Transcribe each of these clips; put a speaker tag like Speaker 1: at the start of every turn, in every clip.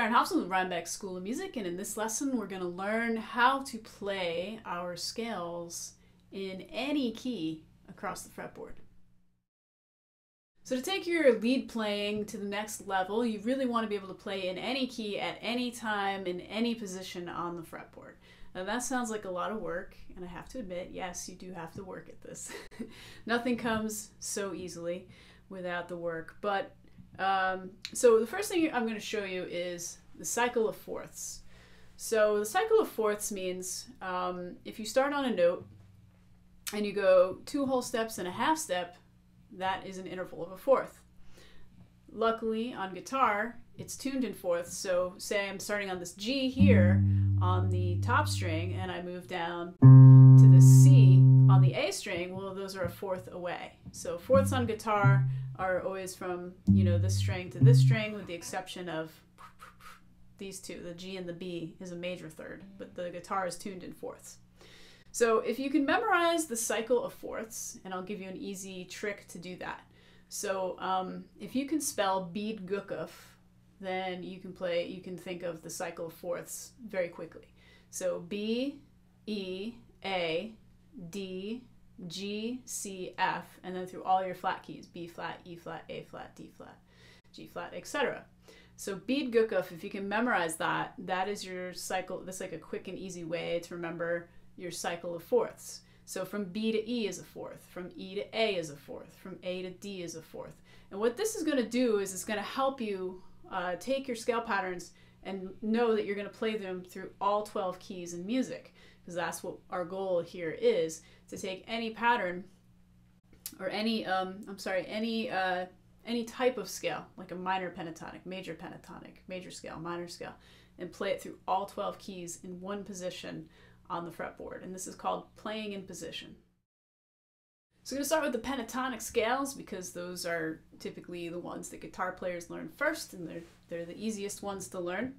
Speaker 1: Sharon Hobson with Rhinebeck School of Music, and in this lesson we're going to learn how to play our scales in any key across the fretboard. So to take your lead playing to the next level, you really want to be able to play in any key at any time in any position on the fretboard. Now that sounds like a lot of work, and I have to admit, yes, you do have to work at this. Nothing comes so easily without the work, but so the first thing I'm going to show you is the cycle of fourths. So the cycle of fourths means if you start on a note and you go 2 whole steps and a half step, that is an interval of a fourth. Luckily on guitar it's tuned in fourths, so say I'm starting on this G here on the top string and I move down to the C on the A string, well those are a fourth away. So fourths on guitar are always from, this string to this string, with the exception of these two. The G and the B is a major third, but the guitar is tuned in fourths. So if you can memorize the cycle of fourths, and I'll give you an easy trick to do that. So if you can spell bead gukuf, then you can think of the cycle of fourths very quickly. So B, E, A, D, G, C, F, and then through all your flat keys, B flat, E flat, A flat, D flat, G flat, etc. So bead gukuf, if you can memorize that, that is your cycle. That's like a quick and easy way to remember your cycle of fourths. So from B to E is a fourth, from E to A is a fourth, from A to D is a fourth. And what this is going to do is it's going to help you take your scale patterns and know that you're going to play them through all 12 keys in music, because that's what our goal here is, to take any pattern or any type of scale, like a minor pentatonic, major scale, minor scale, and play it through all 12 keys in one position on the fretboard. And this is called playing in position. So I'm going to start with the pentatonic scales, because those are typically the ones that guitar players learn first, and they're the easiest ones to learn.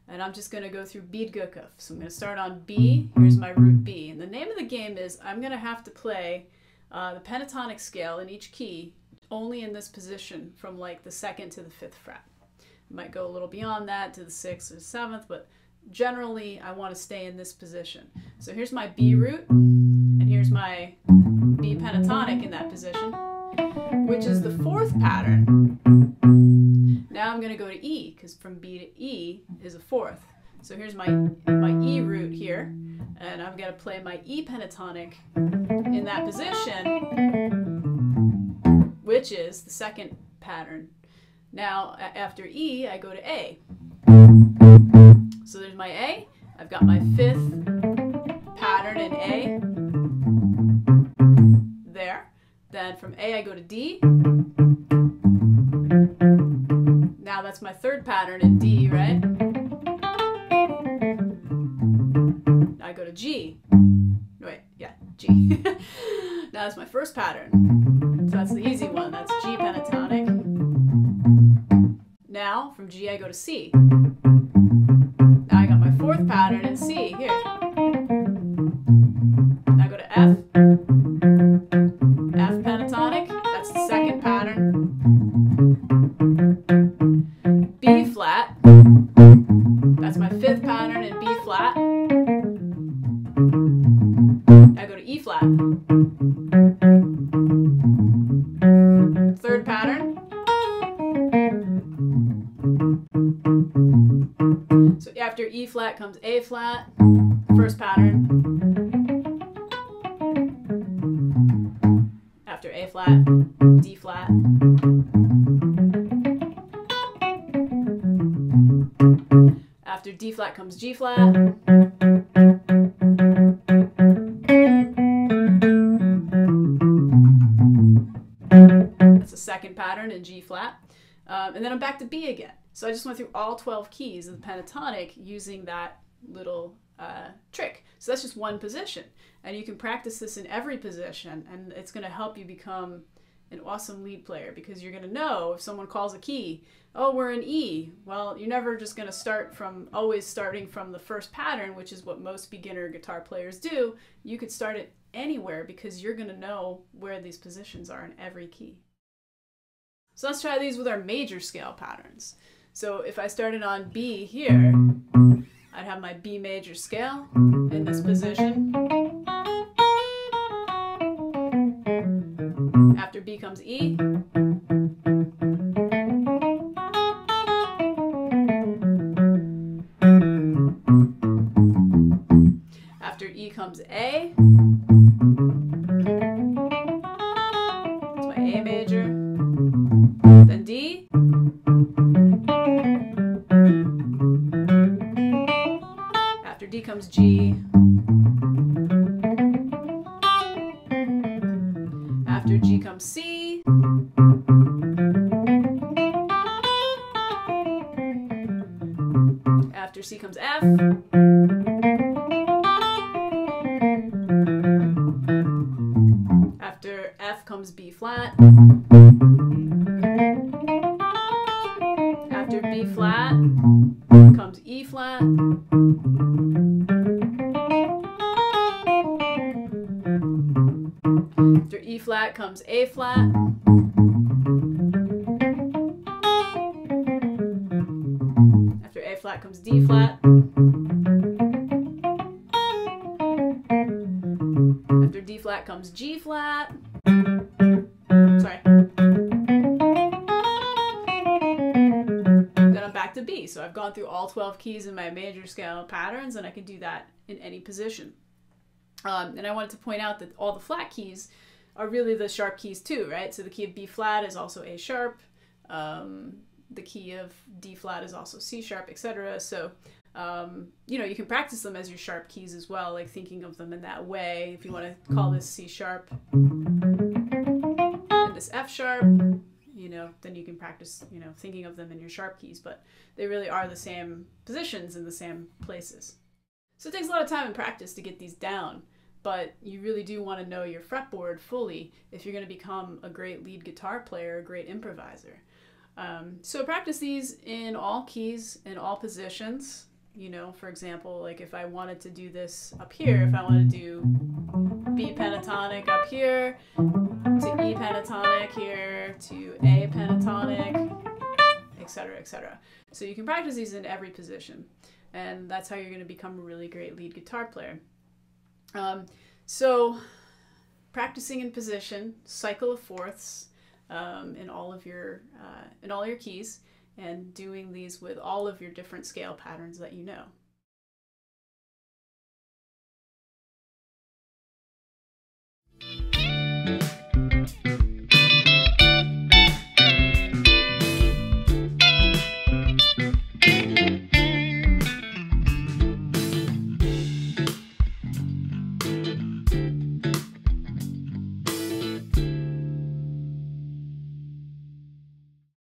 Speaker 1: And I'm just going to go through bead gukuf. So I'm going to start on B. Here's my root B. And the name of the game is I'm going to have to play the pentatonic scale in each key only in this position from like the 2nd to the 5th fret. I might go a little beyond that to the 6th or 7th, but generally I want to stay in this position. So here's my B root, and here's my B pentatonic in that position, which is the 4th pattern. Now I'm going to go to E, because from B to E is a 4th. So here's my E root here, and I'm going to play my E pentatonic in that position, which is the 2nd pattern. Now after E, I go to A. So there's my A. I've got my 5th pattern in A. There. Then from A I go to D. Now that's my 3rd pattern in D, right? Now I go to G. Wait, yeah, G. Now that's my 1st pattern. So that's the easy one. That's G pentatonic. Now from G I go to C. Now I got my 4th pattern in C here. Now I go to F. F pentatonic. That's the 2nd pattern. B flat. That's my 5th pattern in B flat. Now I go to E flat. 3rd pattern. So after E flat comes A flat, 1st pattern. After A flat, D flat. After D flat comes G flat. That's the 2nd pattern in G flat. And then I'm back to B again. So I just went through all 12 keys of the pentatonic using that little trick. So that's just one position. And you can practice this in every position, and it's going to help you become an awesome lead player, because you're going to know if someone calls a key, oh, we're in E. Well, you're never just going to start from always starting from the 1st pattern, which is what most beginner guitar players do. You could start it anywhere, because you're going to know where these positions are in every key. So let's try these with our major scale patterns. So if I started on B here, I'd have my B major scale in this position. After B comes E. After E comes A. That's my A major. Then D. After D comes G. After G comes C. After C comes F. After F comes B flat. After B flat comes E flat. After E flat comes A flat. After A flat comes D flat. After D flat comes G flat. Sorry. Then I'm back to B. So I've gone through all 12 keys in my major scale patterns, and I can do that in any position. And I wanted to point out that all the flat keys are really the sharp keys too, right? So the key of B flat is also A sharp. The key of D flat is also C sharp, etc. So, you know, you can practice them as your sharp keys as well, like thinking of them in that way. If you want to call this C sharp and this F sharp, you know, then you can practice, you know, thinking of them in your sharp keys, but they really are the same positions in the same places. So it takes a lot of time and practice to get these down, but you really do want to know your fretboard fully if you're going to become a great lead guitar player, a great improviser. So practice these in all keys, in all positions. You know, for example, like if I wanted to do this up here, if I want to do B pentatonic up here, to E pentatonic here, to A pentatonic, etc., etc. So you can practice these in every position, and that's how you're going to become a really great lead guitar player. So practicing in position, cycle of fourths in all your keys, and doing these with all of your different scale patterns that you know.